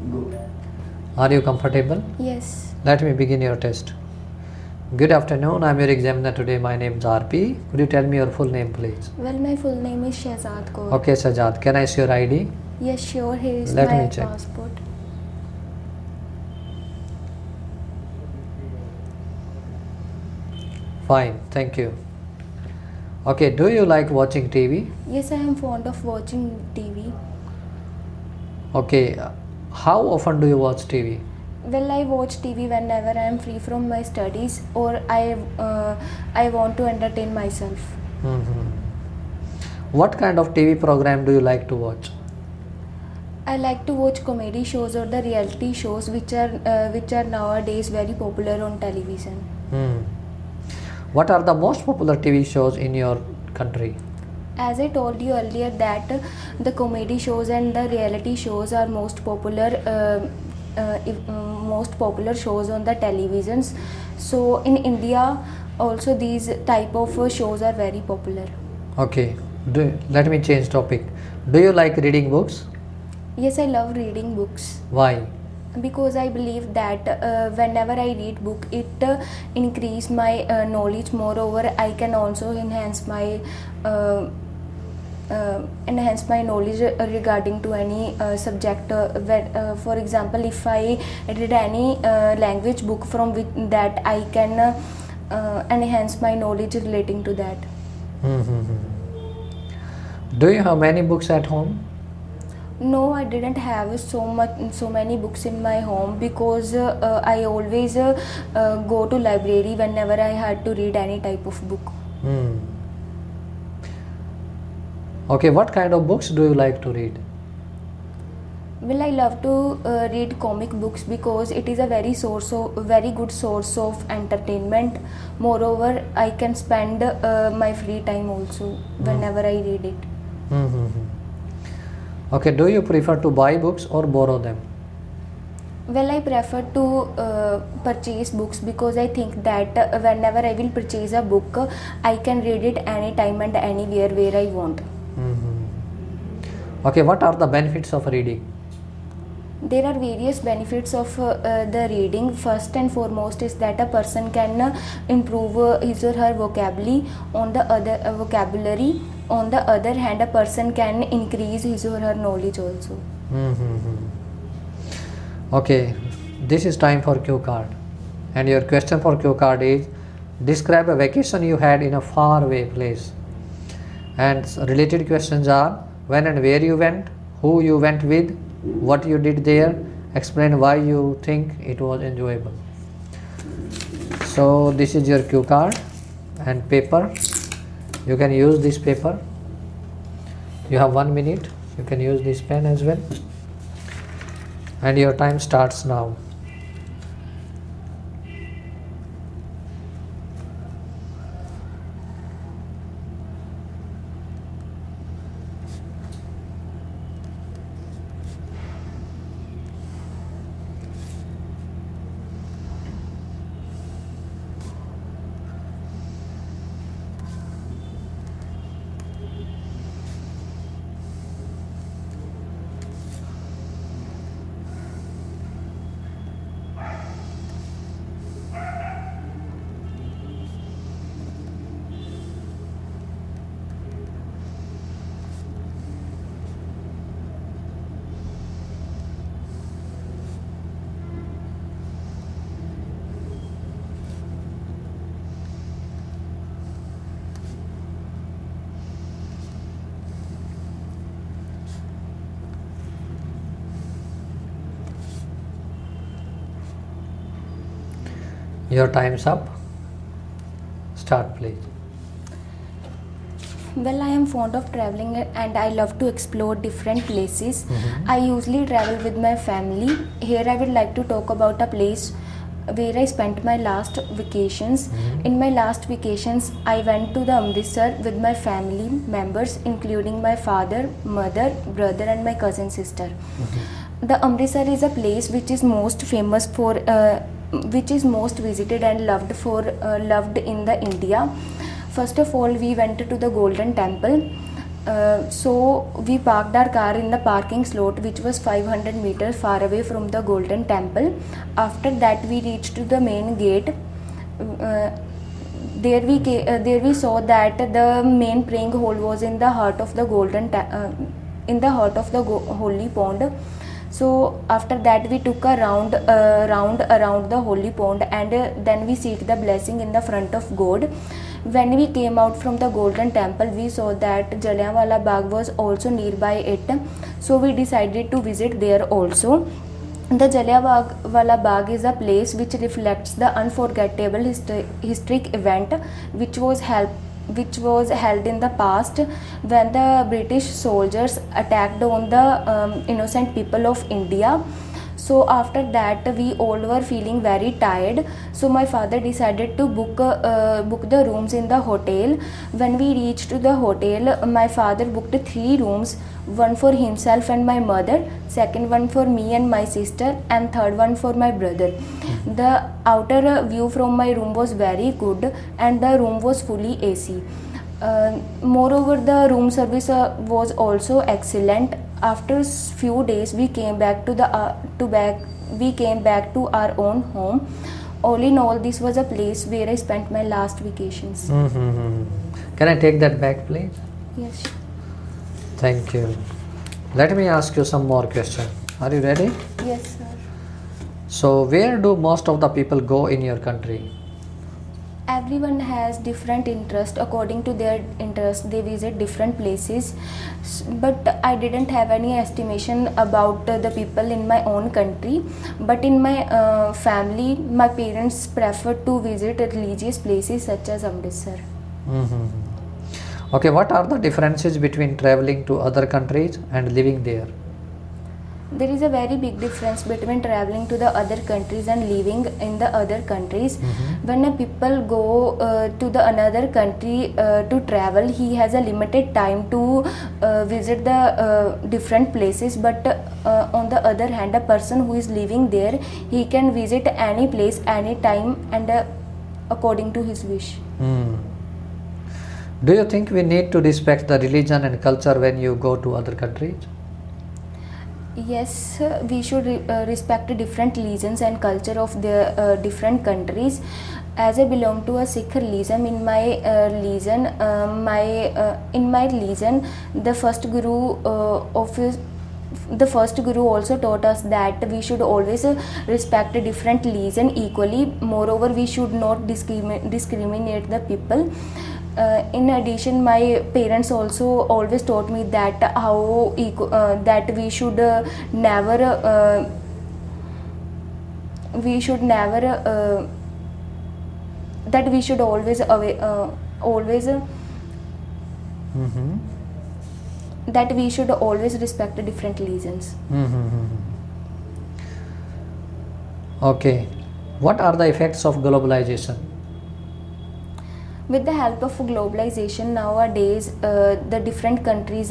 Good. Are you comfortable? Yes. Let me begin your test. Good afternoon, I'm your examiner today. My name is RP. Could you tell me your full name, please? Well, my full name is Shehzad Kaur. Okay, Sajad, can I see your ID? Yes, sure. Here is Let my me check. passport. Fine, thank you. Okay, do you like watching TV? Yes, I am fond of watching TV. Okay, how often do you watch TV? Well, I watch TV whenever I am free from my studies or I want to entertain myself. What kind of TV program do you like to watch? I like to watch comedy shows or the reality shows which are nowadays very popular on television. What are the most popular TV shows in your country? As I told you earlier that the comedy shows and the reality shows are most popular shows on the televisions. So in India also these type of shows are very popular. Okay, let me change topic. Do you like reading books? Yes, I love reading books. Why? Because I believe that whenever I read book it increase my knowledge. Moreover, I can also enhance my knowledge regarding to any subject. For example, if I read any language book from which that I can enhance my knowledge relating to that. Do you have many books at home? No, I didn't have so many books in my home because I always go to library whenever I had to read any type of book. Okay, what kind of books do you like to read? Well, I love to read comic books because it is a very good source of entertainment. Moreover, I can spend my free time also whenever I read it. Okay, do you prefer to buy books or borrow them? Well, I prefer to purchase books because I think that whenever I will purchase a book, I can read it anytime and anywhere where I want. Okay, what are the benefits of reading? There are various benefits of the reading. First and foremost is that a person can improve his or her vocabulary. On the other hand, a person can increase his or her knowledge also. Okay, this is time for cue card. And your question for cue card is, describe a vacation you had in a faraway place. And related questions are, when and where you went, who you went with, what you did there, explain why you think it was enjoyable. So this is your cue card and paper. You can use this paper. You have 1 minute. You can use this pen as well. And your time starts now. Your time's up. Start, please. Well, I am fond of traveling and I love to explore different places. I usually travel with my family. Here I would like to talk about a place where I spent my last vacations. In my last vacations, I went to the Amritsar with my family members, including my father, mother, brother, and my cousin sister. The Amritsar is a place which is most famous for, which is most visited and loved in the India. First of all, we went to the Golden Temple. So we parked our car in the parking slot, which was 500 meters far away from the Golden Temple. After that, we reached to the main gate. There we saw that the main praying hall was in the heart of the holy pond. So after that, we took a round around the holy pond, and then we seek the blessing in the front of God. When we came out from the Golden Temple, we saw that Jallianwala Bagh was also nearby it, so we decided to visit there also. The Jallianwala Bagh is a place which reflects the unforgettable historic event which was held in the past, when the British soldiers attacked on the innocent people of India. So after that, we all were feeling very tired, so my father decided to book the rooms in the hotel. When we reached to the hotel, my father booked 3 rooms, one for himself and my mother, second one for me and my sister, and third one for my brother. The outer view from my room was very good, and the room was fully AC. Moreover, the room service was also excellent. After few days, we came back to our own home. All in all, this was a place where I spent my last vacations. Can I take that back, please? Yes. Thank you. Let me ask you some more questions. Are you ready? Yes, sir. So, where do most of the people go in your country? Everyone has different interest. According to their interest, they visit different places. But I didn't have any estimation about the people in my own country. But in my family, my parents prefer to visit religious places such as Amritsar. Okay, what are the differences between traveling to other countries and living there? There is a very big difference between traveling to the other countries and living in the other countries. When a people go to the another country to travel, he has a limited time to visit the different places. But on the other hand, a person who is living there, he can visit any place, any time, and according to his wish. Do you think we need to respect the religion and culture when you go to other countries? Yes, we should respect different religions and culture of the different countries. As I belong to a Sikh religion, in my religion, the first guru also taught us that we should always respect different religion equally. Moreover, we should not discriminate the people. In addition, my parents also always taught me that that we should never that we should always that we should always respect different religions. Okay, what are the effects of globalization? With the help of globalization nowadays, the different countries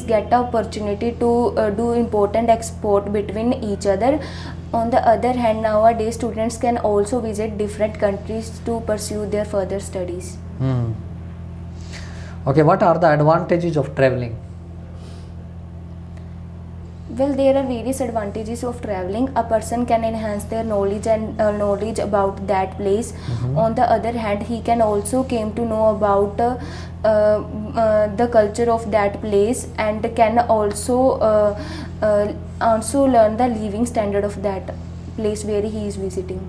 get the opportunity to do important export between each other. On the other hand, nowadays students can also visit different countries to pursue their further studies. Okay, what are the advantages of traveling? Well, there are various advantages of traveling. A person can enhance their knowledge about that place. On the other hand, he can also came to know about the culture of that place, and can also learn the living standard of that place where he is visiting.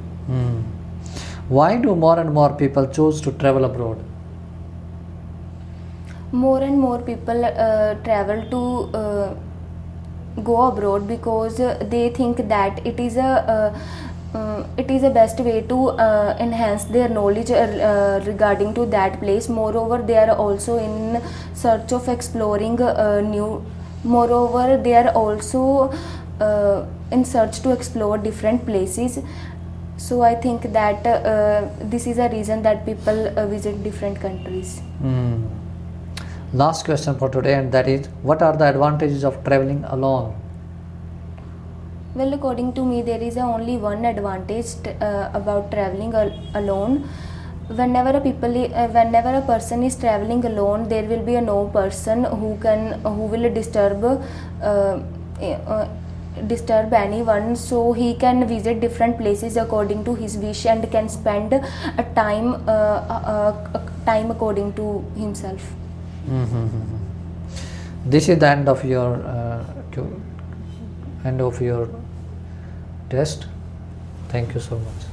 Why do more and more people choose to travel abroad? More and more people travel to go abroad because they think that it is a best way to enhance their knowledge regarding to that place. Moreover, they are also in search of exploring moreover they are also in search to explore different places. So I think that this is a reason that people visit different countries. Last question for today, and that is, what are the advantages of traveling alone? Well, according to me, there is only one advantage about traveling alone. whenever a person is traveling alone, there will be a no person who will disturb anyone, so he can visit different places according to his wish and can spend a time according to himself. This is the end of your test. Thank you so much.